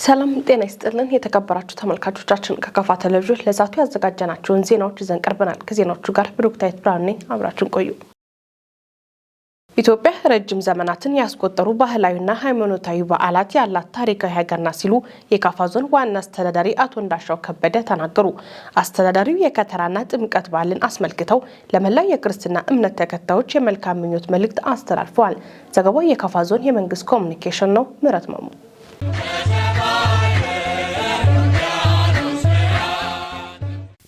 ሰላም ጤና ይስጥልን የተከበራችሁ ተመልካቾቻችን ከካፋ ቴሌቪዥን ለዛቱ ያዘጋጀናቸውን ዜናዎች ይዘን ቀርበናል። ከዜናዎቹ ጋር ብሩክታይት ብርሃኔ አብራችሁን ቆዩ። ኢትዮጵያ ረጅም ዘመናትን ያስቆጠሩ ባህላዊና ሃይማኖታዊ በዓላት ያላት ታሪካዊ ሀገር ናት ሲሉ የካፋ ዞን ዋና አስተዳዳሪ አቶ እንዳሻው ከበደ ተናገሩ። አስተዳዳሪው የከተራና ጥምቀት በዓልን አስመልክተው ለመላው የክርስትና እምነት ተከታዮች የመልካም ምኞት መልእክት አስተላልፈዋል። ዘገባው የካፋ ዞን የመንግስት ኮሙኒኬሽን ነው። ምረት ማሙ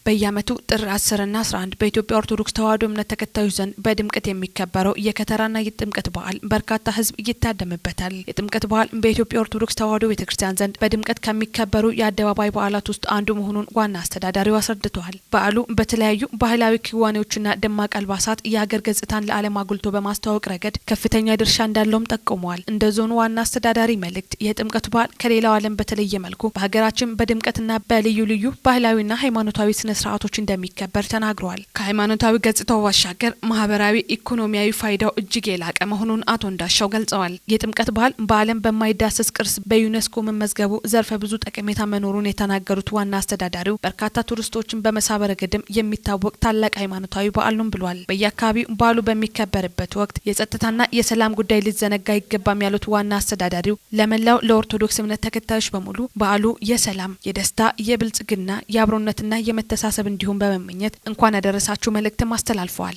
በየዓመቱ ጥር 10 እና 11 በኢትዮጵያ ኦርቶዶክስ ተዋሕዶ እምነት ተከታዮች ዘንድ በድምቀት የሚከበረው የከተራና የጥምቀት በዓል በርካታ ሕዝብ ይታደምበታል። የጥምቀት በዓል በኢትዮጵያ ኦርቶዶክስ ተዋሕዶ ቤተክርስቲያን ዘንድ በድምቀት ከሚከበሩ የአደባባይ በዓላት ውስጥ አንዱ መሆኑን ዋና አስተዳዳሪው አስረድተዋል። በዓሉ በተለያዩ ባህላዊ ክዋኔዎችና ደማቅ አልባሳት የሀገር ገጽታን ለዓለም አጉልቶ በማስተዋወቅ ረገድ ከፍተኛ ድርሻ እንዳለውም ጠቁመዋል። እንደ ዞኑ ዋና አስተዳዳሪ መልእክት የጥምቀት በዓል ከሌላው ዓለም በተለየ መልኩ በሀገራችን በድምቀትና በልዩ ልዩ ባህላዊና ሃይማኖታዊ ስርዓቶች እንደሚከበር ተናግረዋል። ከሃይማኖታዊ ገጽታው ባሻገር ማህበራዊ ኢኮኖሚያዊ ፋይዳው እጅግ የላቀ መሆኑን አቶ እንዳሻው ገልጸዋል። የጥምቀት በዓል በዓለም በማይዳሰስ ቅርስ በዩኔስኮ መመዝገቡ ዘርፈ ብዙ ጠቀሜታ መኖሩን የተናገሩት ዋና አስተዳዳሪው በርካታ ቱሪስቶችን በመሳብ ረገድም የሚታወቅ ታላቅ ሃይማኖታዊ በዓል ነው ብለዋል። በየአካባቢው በዓሉ በሚከበርበት ወቅት የጸጥታና የሰላም ጉዳይ ሊዘነጋ አይገባም ያሉት ዋና አስተዳዳሪው ለመላው ለኦርቶዶክስ እምነት ተከታዮች በሙሉ በዓሉ የሰላም፣ የደስታ፣ የብልጽግና፣ የአብሮነትና የመተሳሰብ እንዲሁም በመመኘት እንኳን ያደረሳችሁ መልእክትም አስተላልፈዋል።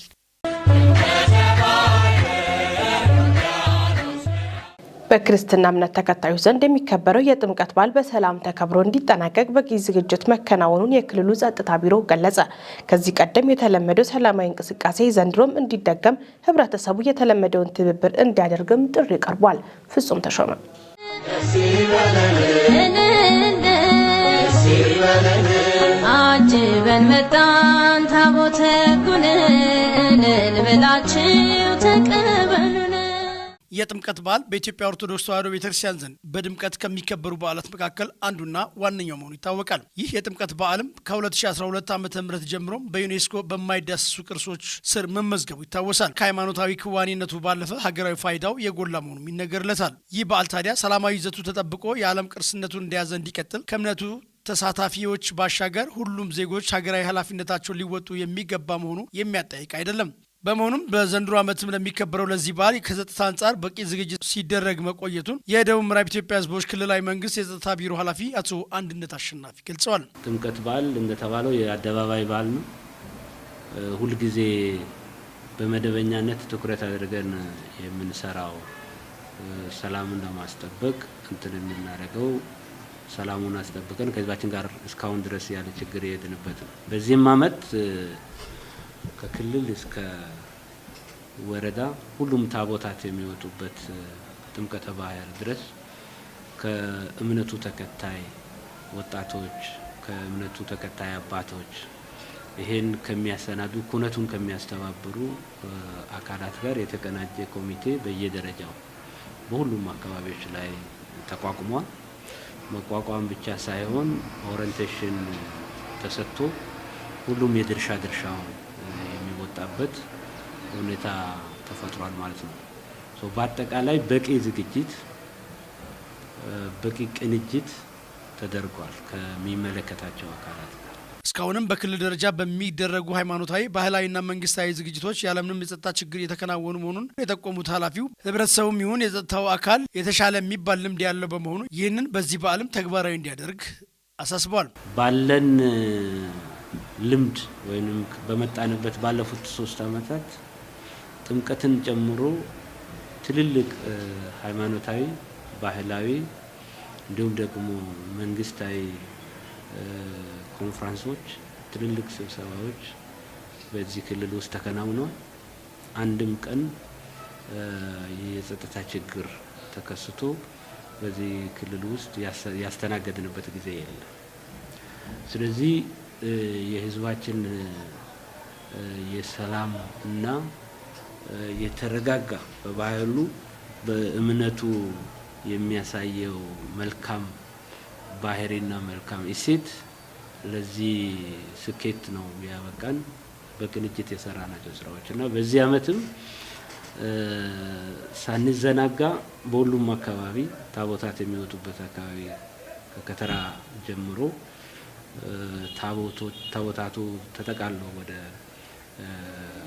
በክርስትና እምነት ተከታዮች ዘንድ የሚከበረው የጥምቀት በዓል በሰላም ተከብሮ እንዲጠናቀቅ በቂ ዝግጅት መከናወኑን የክልሉ ጸጥታ ቢሮ ገለጸ። ከዚህ ቀደም የተለመደው ሰላማዊ እንቅስቃሴ ዘንድሮም እንዲደገም ህብረተሰቡ የተለመደውን ትብብር እንዲያደርግም ጥሪ ቀርቧል። ፍጹም ተሾመ አጅበን መጣን ታቦተ ጉንን ልበላችሁ ተቀበሉን። የጥምቀት በዓል በኢትዮጵያ ኦርቶዶክስ ተዋሕዶ ቤተክርስቲያን ዘንድ በድምቀት ከሚከበሩ በዓላት መካከል አንዱና ዋነኛው መሆኑ ይታወቃል። ይህ የጥምቀት በዓልም ከ2012 ዓ.ም ጀምሮ በዩኔስኮ በማይዳሰሱ ቅርሶች ስር መመዝገቡ ይታወሳል። ከሃይማኖታዊ ክዋኔነቱ ባለፈ ሀገራዊ ፋይዳው የጎላ መሆኑም ይነገርለታል። ይህ በዓል ታዲያ ሰላማዊ ይዘቱ ተጠብቆ የዓለም ቅርስነቱን እንደያዘ እንዲቀጥል ከእምነቱ ተሳታፊዎች ባሻገር ሁሉም ዜጎች ሀገራዊ ኃላፊነታቸውን ሊወጡ የሚገባ መሆኑ የሚያጠያይቅ አይደለም። በመሆኑም በዘንድሮ ዓመትም ለሚከበረው ለዚህ በዓል ከጸጥታ አንጻር በቂ ዝግጅት ሲደረግ መቆየቱን የደቡብ ምዕራብ ኢትዮጵያ ሕዝቦች ክልላዊ መንግስት የጸጥታ ቢሮ ኃላፊ አቶ አንድነት አሸናፊ ገልጸዋል። ጥምቀት በዓል እንደተባለው የአደባባይ በዓል ነው። ሁልጊዜ በመደበኛነት ትኩረት አድርገን የምንሰራው ሰላምን ለማስጠበቅ የምናደርገው ሰላሙን አስጠብቀን ከህዝባችን ጋር እስካሁን ድረስ ያለ ችግር የሄድንበት ነው። በዚህም ዓመት ከክልል እስከ ወረዳ ሁሉም ታቦታት የሚወጡበት ጥምቀተ ባህር ድረስ ከእምነቱ ተከታይ ወጣቶች፣ ከእምነቱ ተከታይ አባቶች ይሄን ከሚያሰናዱ ኩነቱን ከሚያስተባብሩ አካላት ጋር የተቀናጀ ኮሚቴ በየደረጃው በሁሉም አካባቢዎች ላይ ተቋቁሟል። መቋቋም ብቻ ሳይሆን ኦሪንቴሽን ተሰጥቶ ሁሉም የድርሻውን የሚወጣበት ሁኔታ ተፈጥሯል ማለት ነው። በአጠቃላይ በቂ ዝግጅት፣ በቂ ቅንጅት ተደርጓል ከሚመለከታቸው አካላት ጋር። እስካሁንም በክልል ደረጃ በሚደረጉ ሃይማኖታዊ፣ ባህላዊና መንግስታዊ ዝግጅቶች ያለምንም የጸጥታ ችግር የተከናወኑ መሆኑን የጠቆሙት ኃላፊው ህብረተሰቡም ይሁን የጸጥታው አካል የተሻለ የሚባል ልምድ ያለው በመሆኑ ይህንን በዚህ በዓልም ተግባራዊ እንዲያደርግ አሳስበዋል። ባለን ልምድ ወይም በመጣንበት ባለፉት 3 ዓመታት ጥምቀትን ጨምሮ ትልልቅ ሃይማኖታዊ፣ ባህላዊ እንዲሁም ደግሞ መንግስታዊ ኮንፈረንሶች፣ ትልልቅ ስብሰባዎች በዚህ ክልል ውስጥ ተከናውነዋል። አንድም ቀን የጸጥታ ችግር ተከስቶ በዚህ ክልል ውስጥ ያስተናገድንበት ጊዜ የለም። ስለዚህ የህዝባችን የሰላም እና የተረጋጋ በባህሉ በእምነቱ የሚያሳየው መልካም ባህሪና መልካም እሴት ለዚህ ስኬት ነው ያበቃን። በቅንጅት የሰራናቸው ስራዎች እና በዚህ ዓመትም ሳንዘናጋ በሁሉም አካባቢ ታቦታት የሚወጡበት አካባቢ ከከተራ ጀምሮ ታቦታቱ ተጠቃሎ ወደ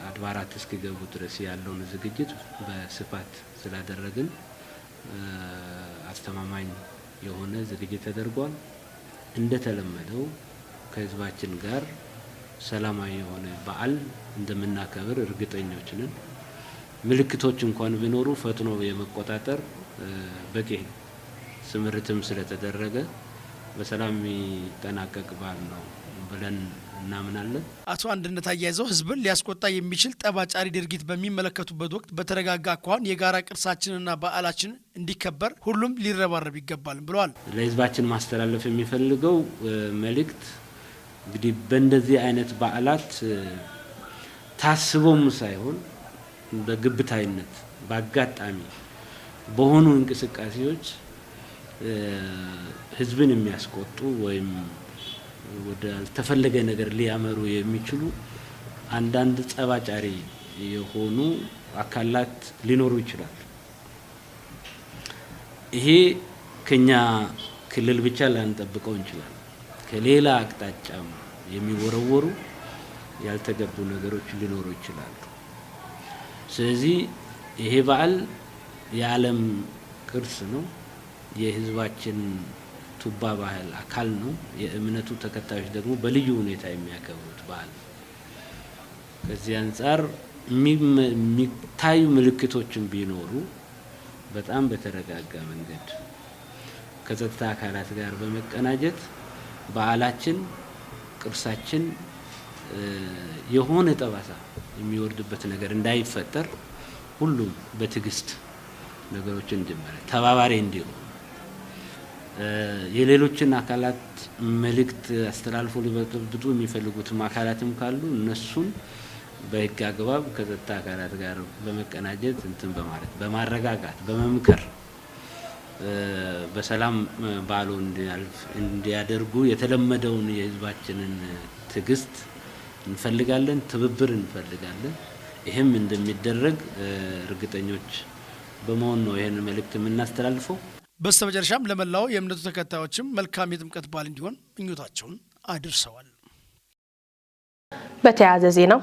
አድባራት እስኪገቡ ድረስ ያለውን ዝግጅት በስፋት ስላደረግን አስተማማኝ የሆነ ዝግጅት ተደርጓል። እንደተለመደው ከህዝባችን ጋር ሰላማዊ የሆነ በዓል እንደምናከብር እርግጠኞች ነን። ምልክቶች እንኳን ቢኖሩ ፈጥኖ የመቆጣጠር በቂ ስምርትም ስለተደረገ በሰላም የሚጠናቀቅ በዓል ነው ብለን እናምናለን። አቶ አንድነት አያይዘው ህዝብን ሊያስቆጣ የሚችል ጠባጫሪ ድርጊት በሚመለከቱበት ወቅት በተረጋጋ አኳኋን የጋራ ቅርሳችንና በዓላችን እንዲከበር ሁሉም ሊረባረብ ይገባል ብለዋል። ለህዝባችን ማስተላለፍ የሚፈልገው መልእክት እንግዲህ በእንደዚህ አይነት በዓላት ታስቦም ሳይሆን በግብታዊነት በአጋጣሚ በሆኑ እንቅስቃሴዎች ህዝብን የሚያስቆጡ ወይም ወደ አልተፈለገ ነገር ሊያመሩ የሚችሉ አንዳንድ ጸባጫሪ የሆኑ አካላት ሊኖሩ ይችላል። ይሄ ከኛ ክልል ብቻ ላንጠብቀው እንችላለን። ከሌላ አቅጣጫም የሚወረወሩ ያልተገቡ ነገሮች ሊኖሩ ይችላሉ። ስለዚህ ይሄ በዓል የዓለም ቅርስ ነው። የህዝባችን ቱባ ባህል አካል ነው። የእምነቱ ተከታዮች ደግሞ በልዩ ሁኔታ የሚያከብሩት በዓል። ከዚህ አንጻር የሚታዩ ምልክቶችን ቢኖሩ በጣም በተረጋጋ መንገድ ከጸጥታ አካላት ጋር በመቀናጀት በዓላችን፣ ቅርሳችን የሆነ ጠባሳ የሚወርድበት ነገር እንዳይፈጠር ሁሉም በትዕግስት ነገሮችን እንዲመለከት ተባባሪ እንዲሆን የሌሎችን አካላት መልእክት አስተላልፎ ሊበጠብጡ የሚፈልጉትም አካላትም ካሉ እነሱን በህግ አግባብ ከጸጥታ አካላት ጋር በመቀናጀት እንትን በማለት በማረጋጋት በመምከር በሰላም በዓሉ እንዲያደርጉ የተለመደውን የህዝባችንን ትዕግስት እንፈልጋለን፣ ትብብር እንፈልጋለን። ይህም እንደሚደረግ እርግጠኞች በመሆን ነው ይህን መልእክት የምናስተላልፈው። በስተመጨረሻም ለመላው የእምነቱ ተከታዮችም መልካም የጥምቀት በዓል እንዲሆን ምኞታቸውን አድርሰዋል። በተያያዘ ዜና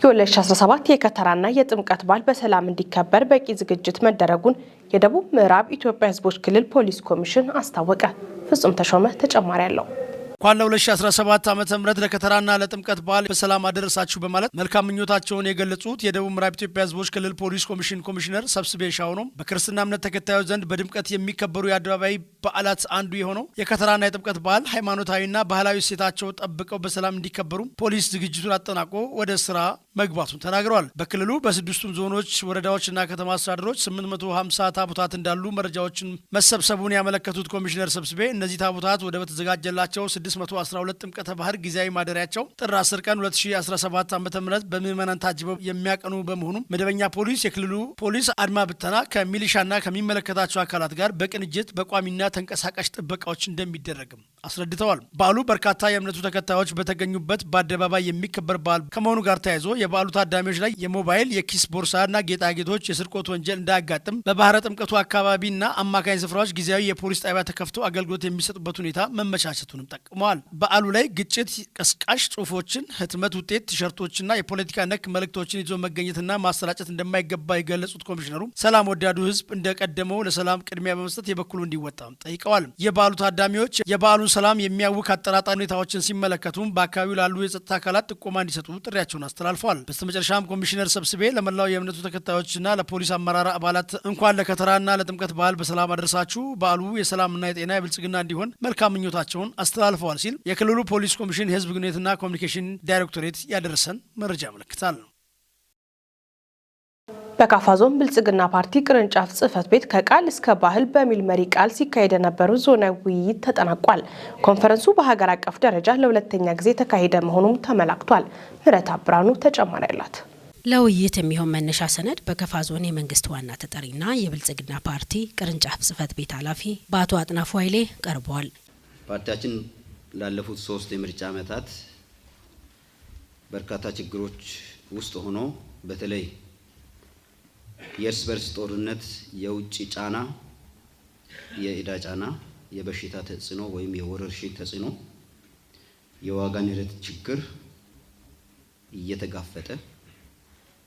የ2017 የከተራና የጥምቀት በዓል በሰላም እንዲከበር በቂ ዝግጅት መደረጉን የደቡብ ምዕራብ ኢትዮጵያ ህዝቦች ክልል ፖሊስ ኮሚሽን አስታወቀ። ፍጹም ተሾመ ተጨማሪ አለው። እንኳን ለ2017 ዓመተ ምህረት ለከተራና ለጥምቀት በዓል በሰላም አደረሳችሁ በማለት መልካም ምኞታቸውን የገለጹት የደቡብ ምዕራብ ኢትዮጵያ ህዝቦች ክልል ፖሊስ ኮሚሽን ኮሚሽነር ሰብስቤ ሻው ነው። በክርስትና እምነት ተከታዮች ዘንድ በድምቀት የሚከበሩ የአደባባይ በዓላት አንዱ የሆነው የከተራና የጥምቀት በዓል ሃይማኖታዊና ባህላዊ እሴታቸው ጠብቀው በሰላም እንዲከበሩ ፖሊስ ዝግጅቱን አጠናቆ ወደ ስራ መግባቱን ተናግረዋል። በክልሉ በስድስቱም ዞኖች፣ ወረዳዎችና ከተማ አስተዳደሮች 850 ታቦታት እንዳሉ መረጃዎችን መሰብሰቡን ያመለከቱት ኮሚሽነር ሰብስቤ እነዚህ ታቦታት ወደ በተዘጋጀላቸው 612 ጥምቀተ ባህር ጊዜያዊ ማደሪያቸው ጥር 10 ቀን 2017 ዓ.ም በምዕመናን ታጅበው የሚያቀኑ በመሆኑ መደበኛ ፖሊስ፣ የክልሉ ፖሊስ፣ አድማ ብተና ከሚሊሻና ከሚመለከታቸው አካላት ጋር በቅንጅት በቋሚና ተንቀሳቃሽ ጥበቃዎች እንደሚደረግም አስረድተዋል። በዓሉ በርካታ የእምነቱ ተከታዮች በተገኙበት በአደባባይ የሚከበር በዓል ከመሆኑ ጋር ተያይዞ የበዓሉ ታዳሚዎች ላይ የሞባይል፣ የኪስ ቦርሳና ጌጣጌጦች የስርቆት ወንጀል እንዳያጋጥም በባህረ ጥምቀቱ አካባቢና አማካኝ ስፍራዎች ጊዜያዊ የፖሊስ ጣቢያ ተከፍተው አገልግሎት የሚሰጡበት ሁኔታ መመቻቸቱንም ጠቅመዋል። በዓሉ ላይ ግጭት ቀስቃሽ ጽሁፎችን፣ ህትመት ውጤት ቲሸርቶችና የፖለቲካ ነክ መልእክቶችን ይዞ መገኘትና ማሰራጨት እንደማይገባ የገለጹት ኮሚሽነሩ ሰላም ወዳዱ ህዝብ እንደቀደመው ለሰላም ቅድሚያ በመስጠት የበኩሉ እንዲወጣም ጠይቀዋል። የበዓሉ ታዳሚዎች የበዓሉን ሰላም የሚያውክ አጠራጣሪ ሁኔታዎችን ሲመለከቱም በአካባቢው ላሉ የጸጥታ አካላት ጥቆማ እንዲሰጡ ጥሪያቸውን አስተላልፈዋል። በስተመጨረሻም ኮሚሽነር ሰብስቤ ለመላው የእምነቱ ተከታዮችና ለፖሊስ አመራር አባላት እንኳን ለከተራና ለጥምቀት በዓል በሰላም አደረሳችሁ፣ በዓሉ የሰላምና የጤና የብልጽግና እንዲሆን መልካም ምኞታቸውን አስተላልፈዋል ሲል የክልሉ ፖሊስ ኮሚሽን የህዝብ ግንኙነትና ኮሚኒኬሽን ዳይሬክቶሬት ያደረሰን መረጃ ያመለክታል። በካፋ ዞን ብልጽግና ፓርቲ ቅርንጫፍ ጽህፈት ቤት ከቃል እስከ ባህል በሚል መሪ ቃል ሲካሄድ የነበረው ዞናዊ ውይይት ተጠናቋል። ኮንፈረንሱ በሀገር አቀፍ ደረጃ ለሁለተኛ ጊዜ የተካሄደ መሆኑም ተመላክቷል። ምህረት አብራኑ ተጨማሪ አላት። ለውይይት የሚሆን መነሻ ሰነድ በከፋ ዞን የመንግስት ዋና ተጠሪና የብልጽግና ፓርቲ ቅርንጫፍ ጽህፈት ቤት ኃላፊ በአቶ አጥናፉ ኃይሌ ቀርበዋል። ፓርቲያችን ላለፉት 3 የምርጫ ዓመታት በርካታ ችግሮች ውስጥ ሆኖ በተለይ የእርስ በርስ ጦርነት፣ የውጭ ጫና፣ የዕዳ ጫና የበሽታ ተጽዕኖ ወይም የወረርሽኝ ተጽዕኖ የዋጋ ንረት ችግር እየተጋፈጠ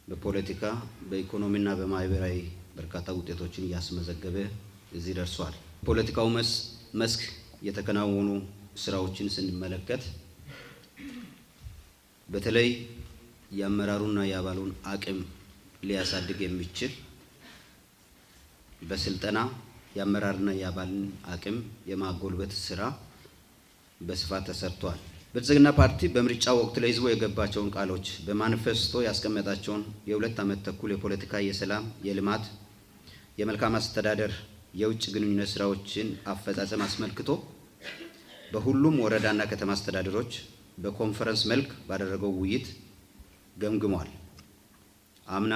በፖለቲካ በኢኮኖሚና በማህበራዊ በርካታ ውጤቶችን ያስመዘገበ እዚህ ደርሷል። ፖለቲካው መስክ የተከናወኑ ስራዎችን ስንመለከት በተለይ የአመራሩና የአባሉን አቅም ሊያሳድግ የሚችል በስልጠና የአመራርና የአባልን አቅም የማጎልበት ስራ በስፋት ተሰርቷል። ብልጽግና ፓርቲ በምርጫ ወቅት ለህዝቡ የገባቸውን ቃሎች በማኒፌስቶ ያስቀመጣቸውን የ2 ዓመት ተኩል የፖለቲካ፣ የሰላም፣ የልማት፣ የመልካም አስተዳደር፣ የውጭ ግንኙነት ስራዎችን አፈጻጸም አስመልክቶ በሁሉም ወረዳና ከተማ አስተዳደሮች በኮንፈረንስ መልክ ባደረገው ውይይት ገምግሟል። አምና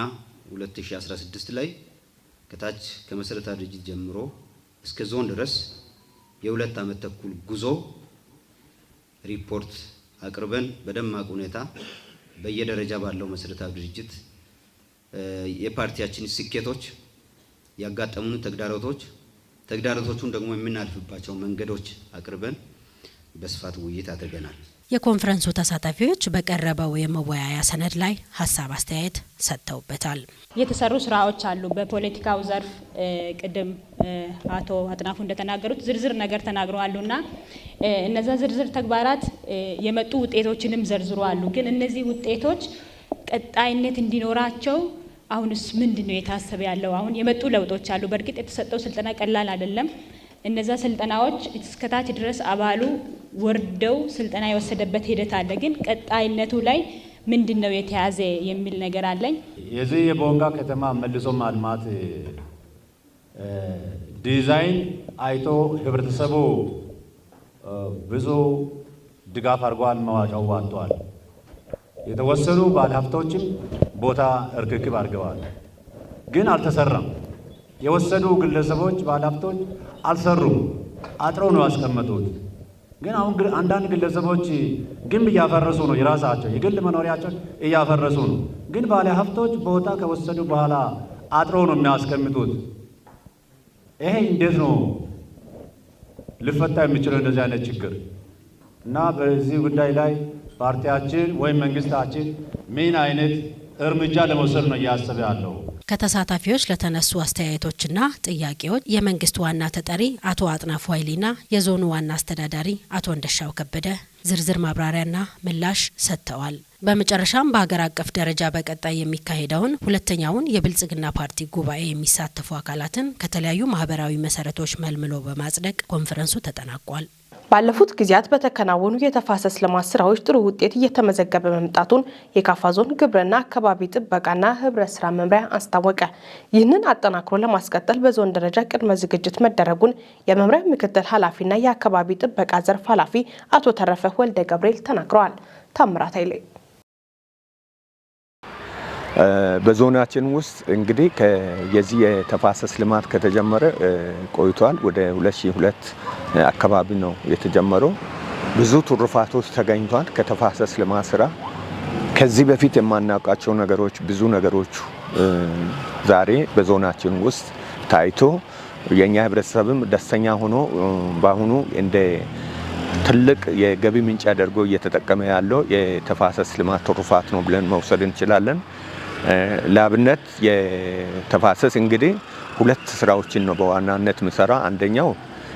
2016 ላይ ከታች ከመሰረታዊ ድርጅት ጀምሮ እስከ ዞን ድረስ የ2 ዓመት ተኩል ጉዞ ሪፖርት አቅርበን በደማቅ ሁኔታ በየደረጃ ባለው መሰረታዊ ድርጅት የፓርቲያችን ስኬቶች፣ ያጋጠሙን ተግዳሮቶቹን ደግሞ የምናልፍባቸው መንገዶች አቅርበን በስፋት ውይይት አድርገናል። የኮንፈረንሱ ተሳታፊዎች በቀረበው የመወያያ ሰነድ ላይ ሀሳብ አስተያየት ሰጥተውበታል። የተሰሩ ስራዎች አሉ። በፖለቲካው ዘርፍ ቅድም አቶ አጥናፉ እንደተናገሩት ዝርዝር ነገር ተናግረዋሉና እነዛ ዝርዝር ተግባራት የመጡ ውጤቶችንም ዘርዝረዋሉ። ግን እነዚህ ውጤቶች ቀጣይነት እንዲኖራቸው አሁንስ ምንድነው የታሰበ ያለው? አሁን የመጡ ለውጦች አሉ። በእርግጥ የተሰጠው ስልጠና ቀላል አይደለም። እነዛ ስልጠናዎች እስከታች ድረስ አባሉ ወርደው ስልጠና የወሰደበት ሂደት አለ። ግን ቀጣይነቱ ላይ ምንድነው የተያዘ የሚል ነገር አለኝ። የዚህ የቦንጋ ከተማ መልሶ ማልማት ዲዛይን አይቶ ህብረተሰቡ ብዙ ድጋፍ አድርጓል፣ መዋጫው ዋጥቷል። የተወሰኑ ባለሀብቶችም ቦታ እርክክብ አድርገዋል። ግን አልተሰራም። የወሰዱ ግለሰቦች ባለሀብቶች አልሰሩም፣ አጥረው ነው ያስቀመጡት። ግን አሁን አንዳንድ ግለሰቦች ግንብ እያፈረሱ ነው፣ የራሳቸው የግል መኖሪያቸው እያፈረሱ ነው። ግን ባለሀብቶች ቦታ ከወሰዱ በኋላ አጥረው ነው የሚያስቀምጡት። ይሄ እንዴት ነው ሊፈታ የሚችለው እንደዚህ አይነት ችግር? እና በዚህ ጉዳይ ላይ ፓርቲያችን ወይም መንግስታችን ምን አይነት እርምጃ ለመውሰድ ነው እያሰበ ያለው? ከተሳታፊዎች ለተነሱ አስተያየቶችና ጥያቄዎች የመንግስት ዋና ተጠሪ አቶ አጥናፉ ኃይሌና የዞኑ ዋና አስተዳዳሪ አቶ እንደሻው ከበደ ዝርዝር ማብራሪያና ምላሽ ሰጥተዋል። በመጨረሻም በሀገር አቀፍ ደረጃ በቀጣይ የሚካሄደውን ሁለተኛውን የብልጽግና ፓርቲ ጉባኤ የሚሳተፉ አካላትን ከተለያዩ ማህበራዊ መሰረቶች መልምሎ በማጽደቅ ኮንፈረንሱ ተጠናቋል። ባለፉት ጊዜያት በተከናወኑ የተፋሰስ ልማት ስራዎች ጥሩ ውጤት እየተመዘገበ መምጣቱን የካፋ ዞን ግብርና አካባቢ ጥበቃና ህብረት ስራ መምሪያ አስታወቀ። ይህንን አጠናክሮ ለማስቀጠል በዞን ደረጃ ቅድመ ዝግጅት መደረጉን የመምሪያ ምክትል ኃላፊና የአካባቢ ጥበቃ ዘርፍ ኃላፊ አቶ ተረፈ ወልደ ገብርኤል ተናግረዋል። ታምራት ኃይሌ በዞናችን ውስጥ እንግዲህ የዚህ የተፋሰስ ልማት ከተጀመረ ቆይቷል። ወደ 2002 አካባቢ ነው የተጀመረው። ብዙ ትሩፋቶች ተገኝቷል ከተፋሰስ ልማት ስራ። ከዚህ በፊት የማናውቃቸው ነገሮች ብዙ ነገሮች ዛሬ በዞናችን ውስጥ ታይቶ የኛ ህብረተሰብም ደስተኛ ሆኖ በአሁኑ እንደ ትልቅ የገቢ ምንጭ አድርጎ እየተጠቀመ ያለው የተፋሰስ ልማት ትሩፋት ነው ብለን መውሰድ እንችላለን። ለአብነት የተፋሰስ እንግዲህ ሁለት ስራዎችን ነው በዋናነት ምሰራ። አንደኛው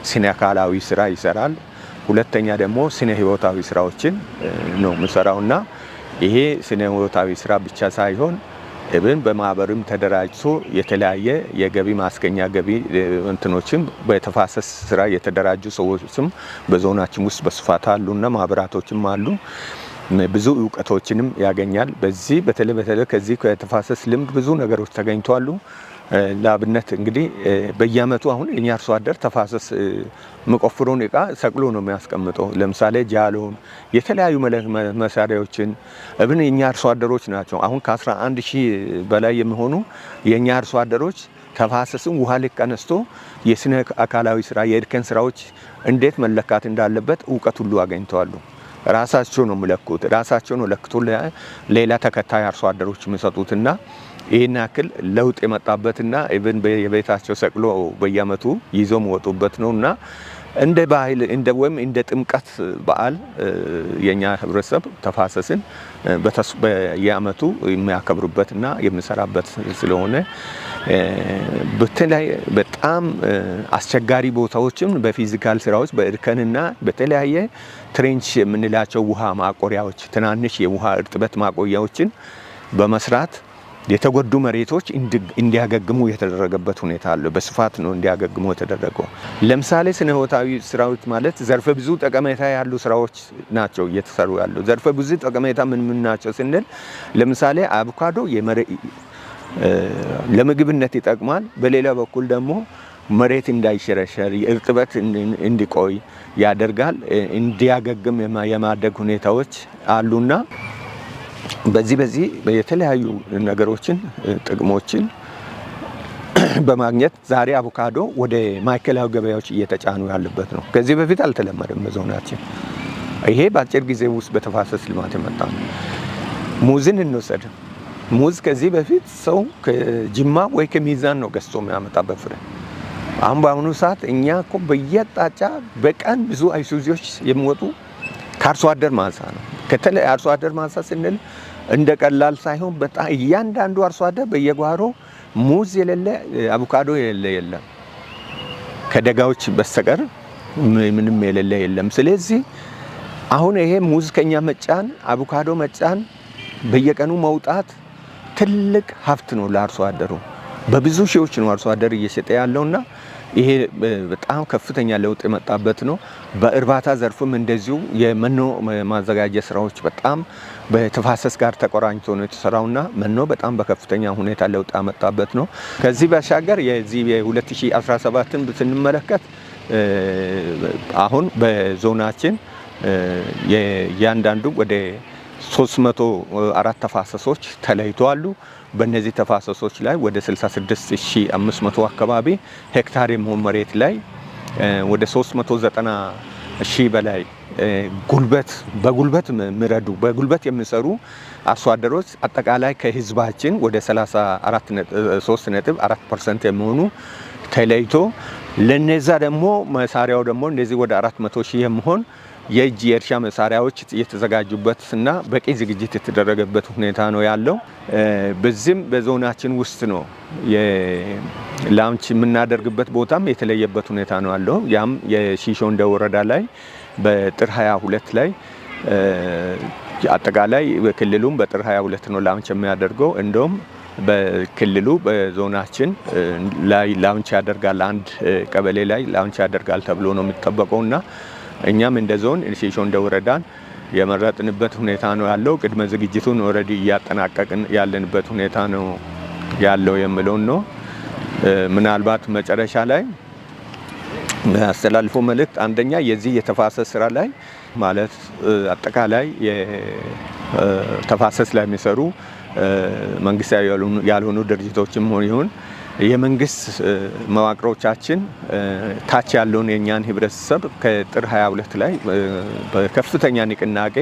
ስነ አካላዊ ስራ ይሰራል። ሁለተኛ ደግሞ ስነ ህይወታዊ ስራዎችን ነው ምሰራውና ይሄ ስነ ህይወታዊ ስራ ብቻ ሳይሆን እብን በማህበርም ተደራጅቶ የተለያየ የገቢ ማስገኛ ገቢ እንትኖችም በተፋሰስ ስራ የተደራጁ ሰዎችም በዞናችን ውስጥ በስፋት አሉና ማህበራቶችም አሉ። ብዙ ዕውቀቶችንም ያገኛል። በዚህ በተለይ ከዚህ ከተፋሰስ ልምድ ብዙ ነገሮች ተገኝተዋል። ለአብነት እንግዲህ በየአመቱ አሁን የኛ አርሶ አደር ተፋሰስ መቆፍሮን እቃ ሰቅሎ ነው የሚያስቀምጠው። ለምሳሌ ጃሎን የተለያዩ መሳሪያዎችን እብን የኛ አርሶ አደሮች ናቸው። አሁን ከ11,000 በላይ የሚሆኑ የኛ አርሶ አደሮች ተፋሰስን ውሃ ልክ አነስቶ የስነ አካላዊ ስራ የእርከን ስራዎች እንዴት መለካት እንዳለበት ዕውቀት ሁሉ አገኝተዋል። ራሳቸው ነው መለኩት፣ ራሳቸው ነው ለክቶ ሌላ ተከታይ አርሶ አደሮች የሚሰጡትና ይሄን ያክል ለውጥ የመጣበትና ኢቭን በየቤታቸው ሰቅሎ በየአመቱ ይዞ መወጡበት ነውና እንደ ባህል እንደ ጥምቀት በዓል የኛ ህብረተሰብ ተፋሰስን በየዓመቱ የሚያከብሩበትና የሚሰራበት ስለሆነ በተለይ በጣም አስቸጋሪ ቦታዎችም በፊዚካል ስራዎች በእርከንና በተለያየ ትሬንች የምንላቸው ውሃ ማቆሪያዎች ትናንሽ የውሃ እርጥበት ማቆያዎችን በመስራት የተጎዱ መሬቶች እንዲያገግሙ የተደረገበት ሁኔታ አለ። በስፋት ነው እንዲያገግሙ የተደረገው። ለምሳሌ ስነ ህይወታዊ ስራዎች ማለት ዘርፈ ብዙ ጠቀሜታ ያሉ ስራዎች ናቸው እየተሰሩ ያሉ። ዘርፈ ብዙ ጠቀሜታ ምን ናቸው ስንል ለምሳሌ አቮካዶ ለምግብነት ይጠቅማል። በሌላ በኩል ደግሞ መሬት እንዳይሸረሸር እርጥበት እንዲቆይ ያደርጋል። እንዲያገግም የማደግ ሁኔታዎች አሉና በዚህ የተለያዩ ነገሮችን ጥቅሞችን በማግኘት ዛሬ አቮካዶ ወደ ማዕከላዊ ገበያዎች እየተጫኑ ያለበት ነው። ከዚህ በፊት አልተለመደም በዞናችን። ይሄ በአጭር ጊዜ ውስጥ በተፋሰስ ልማት የመጣ ነው። ሙዝን እንወሰድ። ሙዝ ከዚህ በፊት ሰው ከጅማ ወይ ከሚዛን ነው ገዝቶ የሚያመጣበት ፍሬ። አሁን በአሁኑ ሰዓት እኛ እኮ በየአቅጣጫ በቀን ብዙ አይሱዚዎች የሚወጡ ከአርሶ አደር ማሳ ነው። ከተለይ አርሶ አደር ማሳ ስንል እንደ ቀላል ሳይሆን በጣም እያንዳንዱ አርሶ አደር በየጓሮ ሙዝ የሌለ አቮካዶ የሌለ የለም። ከደጋዎች በስተቀር ምንም የሌለ የለም። ስለዚህ አሁን ይሄ ሙዝ ከኛ መጫን አቮካዶ መጫን በየቀኑ መውጣት ትልቅ ሀብት ነው ለአርሶ አደሩ። በብዙ ሺዎች ነው አርሶ አደር እየሸጠ ያለውና ይሄ በጣም ከፍተኛ ለውጥ የመጣበት ነው። በእርባታ ዘርፍም እንደዚሁ የመኖ ማዘጋጀት ስራዎች በጣም በተፋሰስ ጋር ተቆራኝቶ ነው የተሰራውና መኖ በጣም በከፍተኛ ሁኔታ ለውጥ ያመጣበት ነው። ከዚህ ባሻገር የዚህ የ2017ን ስንመለከት አሁን በዞናችን የእያንዳንዱ ወደ 304 ተፋሰሶች ተለይተዋል። በእነዚህ ተፋሰሶች ላይ ወደ 66500 አካባቢ ሄክታር የሚሆን መሬት ላይ ወደ 390,000 በላይ በጉልበት የሚሰሩ አርሶ አደሮች አጠቃላይ ከህዝባችን ወደ 34.4% የሚሆኑ ተለይቶ ለነዛ ደግሞ መሳሪያው ደግሞ እንደዚህ ወደ 400,000 የሚሆን የእጅ የእርሻ መሳሪያዎች የተዘጋጁበትና በቂ ዝግጅት የተደረገበት ሁኔታ ነው ያለው። በዚህም በዞናችን ውስጥ ነው የላውንች የምናደርግበት ቦታም የተለየበት ሁኔታ ነው ያለው። ያም የሺሾንደ ወረዳ ላይ በጥር 22 ላይ አጠቃላይ በክልሉም በጥር 22 ነው ላውንች የሚያደርገው። እንደውም በክልሉ በዞናችን ላይ ላውንች ያደርጋል፣ አንድ ቀበሌ ላይ ላውንች ያደርጋል ተብሎ ነው የሚጠበቀውና እኛም እንደ ዞን ሺሾንደ ወረዳን የመረጥንበት ሁኔታ ነው ያለው። ቅድመ ዝግጅቱን ኦልሬዲ እያጠናቀቅን ያለንበት ሁኔታ ነው ያለው የሚለውን ነው። ምናልባት መጨረሻ ላይ አስተላልፎ መልእክት አንደኛ የዚህ የተፋሰስ ስራ ላይ ማለት አጠቃላይ የተፋሰስ ላይ የሚሰሩ መንግስታዊ ያልሆኑ ድርጅቶችም ይሁን የመንግስት መዋቅሮቻችን ታች ያለውን የኛን ህብረተሰብ ከጥር 22 ላይ በከፍተኛ ንቅናቄ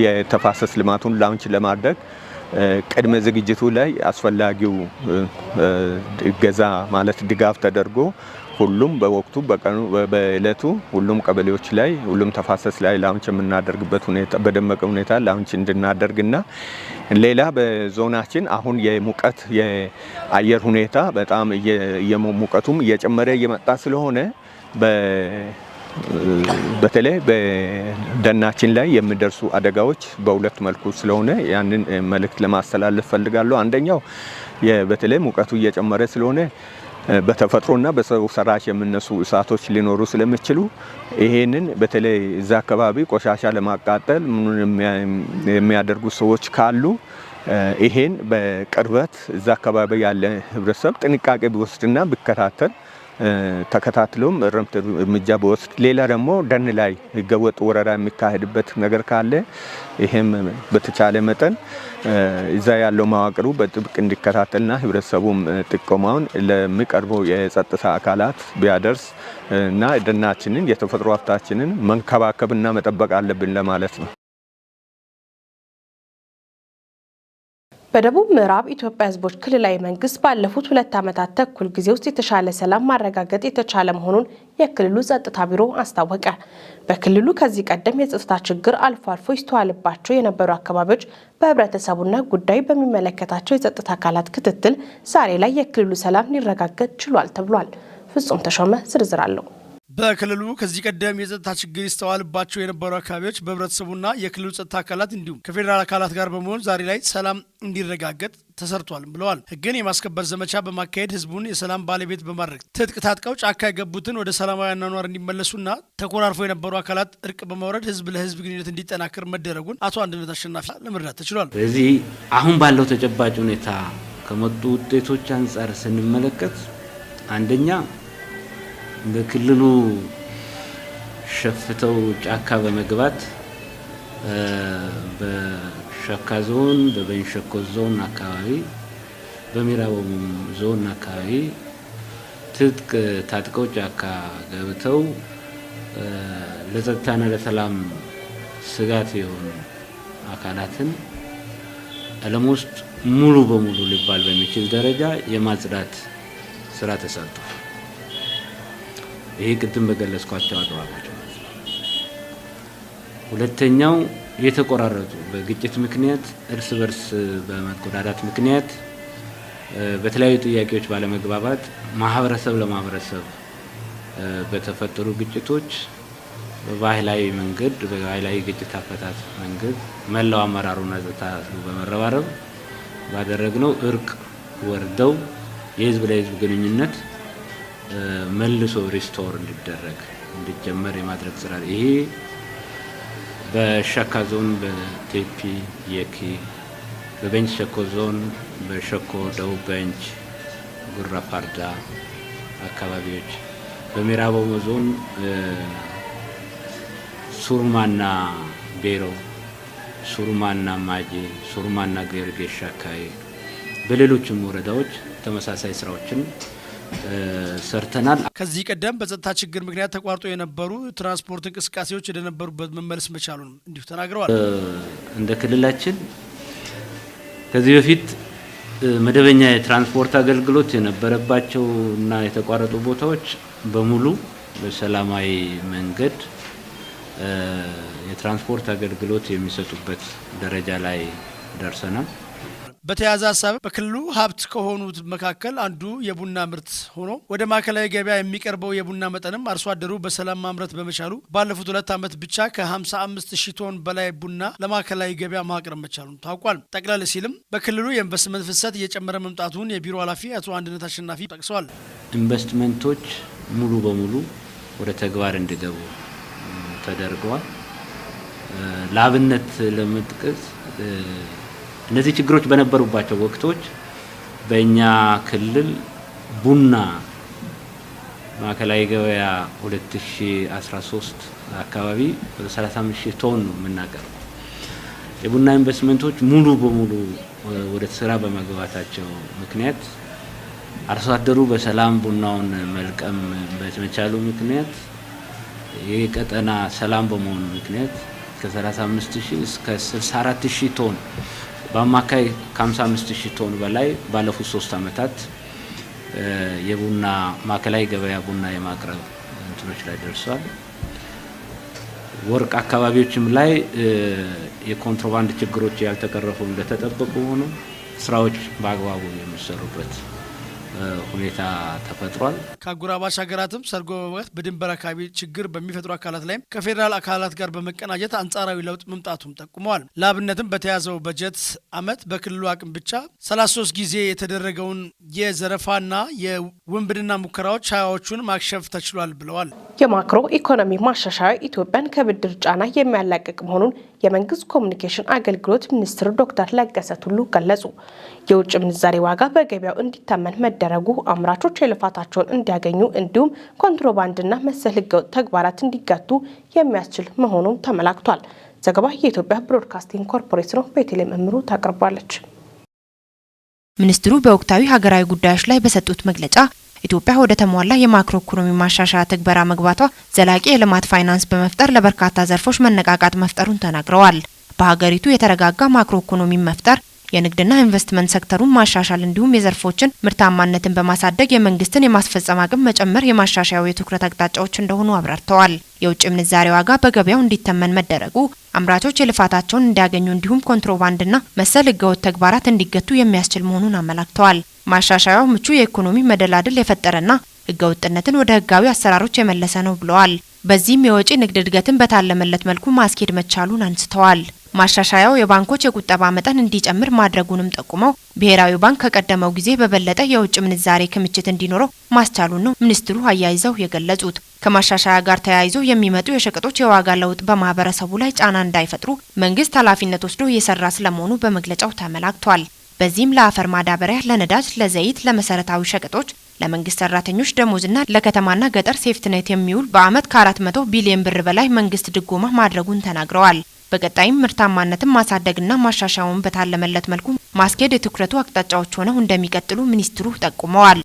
የተፋሰስ ልማቱን ላውንች ለማድረግ ቅድመ ዝግጅቱ ላይ አስፈላጊው እገዛ ማለት ድጋፍ ተደርጎ ሁሉም በወቅቱ በቀኑ በእለቱ ሁሉም ቀበሌዎች ላይ ሁሉም ተፋሰስ ላይ ላውንች የምናደርግበት ሁኔታ በደመቀ ሁኔታ ላውንች እንድናደርግና ሌላ በዞናችን አሁን የሙቀት የአየር ሁኔታ በጣም ሙቀቱም እየጨመረ እየመጣ ስለሆነ በተለይ በደናችን ላይ የሚደርሱ አደጋዎች በሁለት መልኩ ስለሆነ ያንን መልእክት ለማስተላለፍ ፈልጋለሁ። አንደኛው በተለይ ሙቀቱ እየጨመረ ስለሆነ በተፈጥሮና በሰው ሰራሽ የሚነሱ እሳቶች ሊኖሩ ስለሚችሉ ይሄንን በተለይ እዛ አካባቢ ቆሻሻ ለማቃጠል የሚያደርጉ ሰዎች ካሉ ይሄን በቅርበት እዛ አካባቢ ያለ ህብረተሰብ ጥንቃቄ ቢወስድና ቢከታተል ተከታትሎም እርምጃ ቢወስድ፣ ሌላ ደግሞ ደን ላይ ህገወጥ ወረራ የሚካሄድበት ነገር ካለ ይሄም በተቻለ መጠን እዛ ያለው መዋቅሩ በጥብቅ እንዲከታተልና ህብረተሰቡም ጥቆማውን ለሚቀርበው የጸጥታ አካላት ቢያደርስ እና ደናችንን የተፈጥሮ ሀብታችንን መንከባከብና መጠበቅ አለብን ለማለት ነው። በደቡብ ምዕራብ ኢትዮጵያ ህዝቦች ክልላዊ መንግስት ባለፉት 2 ዓመታት ተኩል ጊዜ ውስጥ የተሻለ ሰላም ማረጋገጥ የተቻለ መሆኑን የክልሉ ጸጥታ ቢሮ አስታወቀ። በክልሉ ከዚህ ቀደም የጸጥታ ችግር አልፎ አልፎ ይስተዋልባቸው የነበሩ አካባቢዎች በህብረተሰቡና ጉዳይ በሚመለከታቸው የጸጥታ አካላት ክትትል ዛሬ ላይ የክልሉ ሰላም ሊረጋገጥ ችሏል ተብሏል። ፍጹም ተሾመ ዝርዝር አለው። በክልሉ ከዚህ ቀደም የጸጥታ ችግር ይስተዋልባቸው የነበሩ አካባቢዎች በህብረተሰቡና የክልሉ ጸጥታ አካላት እንዲሁም ከፌዴራል አካላት ጋር በመሆን ዛሬ ላይ ሰላም እንዲረጋገጥ ተሰርቷል ብለዋል። ህግን የማስከበር ዘመቻ በማካሄድ ህዝቡን የሰላም ባለቤት በማድረግ ትጥቅ ታጥቀው ጫካ የገቡትን ወደ ሰላማዊ አኗኗር እንዲመለሱና ተኮራርፈው የነበሩ አካላት እርቅ በማውረድ ህዝብ ለህዝብ ግንኙነት እንዲጠናከር መደረጉን አቶ አንድነት አሸናፊ ለመረዳት ተችሏል። ስለዚህ አሁን ባለው ተጨባጭ ሁኔታ ከመጡ ውጤቶች አንጻር ስንመለከት አንደኛ በክልሉ ሸፍተው ጫካ በመግባት በሸካ ዞን፣ በቤንች ሸኮ ዞን አካባቢ፣ በምዕራብ ኦሞ ዞን አካባቢ ትጥቅ ታጥቀው ጫካ ገብተው ለጸጥታና ለሰላም ስጋት የሆኑ አካላትን ዓለም ውስጥ ሙሉ በሙሉ ሊባል በሚችል ደረጃ የማጽዳት ስራ ተሰርቷል። ይሄ ቅድም በገለጽኳቸው አግባቦች ማለት ነው። ሁለተኛው የተቆራረጡ በግጭት ምክንያት እርስ በርስ በመቆዳዳት ምክንያት በተለያዩ ጥያቄዎች ባለመግባባት ማህበረሰብ ለማህበረሰብ በተፈጠሩ ግጭቶች በባህላዊ መንገድ በባህላዊ ግጭት አፈታት መንገድ መላው አመራሩና ጸጥታ በመረባረብ ባደረግነው እርቅ ወርደው የህዝብ ለህዝብ ግንኙነት መልሶ ሪስቶር እንዲደረግ እንዲጀመር የማድረግ ስራ ይሄ በሸካ ዞን በቴፒ የኪ፣ በቤንች ሸኮ ዞን በሸኮ ደቡብ ቤንች ጉራ ፋርዳ አካባቢዎች፣ በምዕራብ ኦሞ ዞን ሱርማና ቤሮ፣ ሱርማና ማጄ፣ ሱርማና ገርጌሻ አካባቢ በሌሎችም ወረዳዎች ተመሳሳይ ስራዎችን ሰርተናል። ከዚህ ቀደም በጸጥታ ችግር ምክንያት ተቋርጦ የነበሩ ትራንስፖርት እንቅስቃሴዎች ወደ ነበሩበት መመለስ መቻሉን እንዲሁ ተናግረዋል። እንደ ክልላችን ከዚህ በፊት መደበኛ የትራንስፖርት አገልግሎት የነበረባቸው እና የተቋረጡ ቦታዎች በሙሉ በሰላማዊ መንገድ የትራንስፖርት አገልግሎት የሚሰጡበት ደረጃ ላይ ደርሰናል። በተያያዘ ሀሳብ በክልሉ ሀብት ከሆኑት መካከል አንዱ የቡና ምርት ሆኖ ወደ ማዕከላዊ ገበያ የሚቀርበው የቡና መጠንም አርሶ አደሩ በሰላም ማምረት በመቻሉ ባለፉት 2 ዓመት ብቻ ከ55,000 ቶን በላይ ቡና ለማዕከላዊ ገበያ ማቅረብ መቻሉን ታውቋል። ጠቅለል ሲልም በክልሉ የኢንቨስትመንት ፍሰት እየጨመረ መምጣቱን የቢሮ ኃላፊ አቶ አንድነት አሸናፊ ጠቅሰዋል። ኢንቨስትመንቶች ሙሉ በሙሉ ወደ ተግባር እንዲገቡ ተደርገዋል። ለአብነት ለመጥቀስ እነዚህ ችግሮች በነበሩባቸው ወቅቶች በእኛ ክልል ቡና ማዕከላዊ ገበያ 2013 አካባቢ ወደ 35,000 ቶን ነው የምናቀርበው። የቡና ኢንቨስትመንቶች ሙሉ በሙሉ ወደ ስራ በመግባታቸው ምክንያት አርሶ አደሩ በሰላም ቡናውን መልቀም በመቻሉ ምክንያት የቀጠና ሰላም በመሆኑ ምክንያት ከ35,000 እስከ 64,000 ቶን በአማካይ ከ55,000 ቶን በላይ ባለፉት 3 ዓመታት የቡና ማዕከላዊ ገበያ ቡና የማቅረብ እንትኖች ላይ ደርሷል። ወርቅ አካባቢዎችም ላይ የኮንትሮባንድ ችግሮች ያልተቀረፉ እንደተጠበቁ ሆኖ ስራዎች በአግባቡ የሚሰሩበት ሁኔታ ተፈጥሯል። ከአጎራባች ሀገራትም ሰርጎ በመግባት በድንበር አካባቢ ችግር በሚፈጥሩ አካላት ላይም ከፌዴራል አካላት ጋር በመቀናጀት አንጻራዊ ለውጥ መምጣቱም ጠቁመዋል። ለአብነትም በተያዘው በጀት ዓመት በክልሉ አቅም ብቻ 33 ጊዜ የተደረገውን የዘረፋና የውንብድና ሙከራዎች 20ዎቹን ማክሸፍ ተችሏል ብለዋል። የማክሮ ኢኮኖሚ ማሻሻያ ኢትዮጵያን ከብድር ጫና የሚያላቅቅ መሆኑን የመንግስት ኮሚኒኬሽን አገልግሎት ሚኒስትር ዶክተር ለገሰ ቱሉ ገለጹ። የውጭ ምንዛሬ ዋጋ በገበያው እንዲተመን መደረጉ አምራቾች የልፋታቸውን እንዲያገኙ እንዲሁም ኮንትሮባንድና መሰል ህገወጥ ተግባራት እንዲገቱ የሚያስችል መሆኑን ተመላክቷል። ዘገባ የኢትዮጵያ ብሮድካስቲንግ ኮርፖሬት ነው። ቤተልሔም እምሩ ታቀርባለች። ሚኒስትሩ በወቅታዊ ሀገራዊ ጉዳዮች ላይ በሰጡት መግለጫ ኢትዮጵያ ወደ ተሟላ የማክሮ ኢኮኖሚ ማሻሻያ ትግበራ መግባቷ ዘላቂ የልማት ፋይናንስ በመፍጠር ለበርካታ ዘርፎች መነቃቃት መፍጠሩን ተናግረዋል። በሀገሪቱ የተረጋጋ ማክሮ ኢኮኖሚ መፍጠር የንግድና ኢንቨስትመንት ሴክተሩን ማሻሻል እንዲሁም የዘርፎችን ምርታማነትን በማሳደግ የመንግስትን የማስፈጸም አቅም መጨመር የማሻሻያው የትኩረት አቅጣጫዎች እንደሆኑ አብራርተዋል። የውጭ ምንዛሬ ዋጋ በገበያው እንዲተመን መደረጉ አምራቾች የልፋታቸውን እንዲያገኙ እንዲሁም ኮንትሮባንድና መሰል ህገወጥ ተግባራት እንዲገቱ የሚያስችል መሆኑን አመላክተዋል። ማሻሻያው ምቹ የኢኮኖሚ መደላድል የፈጠረና ህገወጥነትን ወደ ህጋዊ አሰራሮች የመለሰ ነው ብለዋል። በዚህም የወጪ ንግድ እድገትን በታለመለት መልኩ ማስኬድ መቻሉን አንስተዋል። ማሻሻያው የባንኮች የቁጠባ መጠን እንዲጨምር ማድረጉንም ጠቁመው ብሔራዊ ባንክ ከቀደመው ጊዜ በበለጠ የውጭ ምንዛሬ ክምችት እንዲኖረው ማስቻሉን ነው ሚኒስትሩ አያይዘው የገለጹት። ከማሻሻያ ጋር ተያይዞ የሚመጡ የሸቀጦች የዋጋ ለውጥ በማህበረሰቡ ላይ ጫና እንዳይፈጥሩ መንግስት ኃላፊነት ወስዶ እየሰራ ስለመሆኑ በመግለጫው ተመላክቷል። በዚህም ለአፈር ማዳበሪያ፣ ለነዳጅ፣ ለዘይት፣ ለመሰረታዊ ሸቀጦች፣ ለመንግስት ሰራተኞች ደሞዝና ለከተማና ገጠር ሴፍትኔት የሚውል በአመት ከ400 ቢሊዮን ብር በላይ መንግስት ድጎማ ማድረጉን ተናግረዋል። በቀጣይም ምርታማነትን ማሳደግና ማሻሻያውን በታለመለት መልኩ ማስኬድ የትኩረቱ አቅጣጫዎች ሆነው እንደሚቀጥሉ ሚኒስትሩ ጠቁመዋል።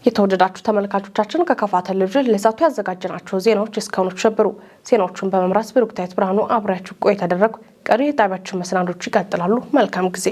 የተወደዳችሁ ተመልካቾቻችን ከካፋ ቴሌቪዥን ለሰዓቱ ያዘጋጀናቸው ዜናዎች እስካሁኖቹ ነበሩ። ዜናዎቹን በመምራት ብሩክታይት ብርሃኑ አብራችሁ ቆይታ ያደረኩ። ቀሪ የጣቢያችን መሰናዶች ይቀጥላሉ። መልካም ጊዜ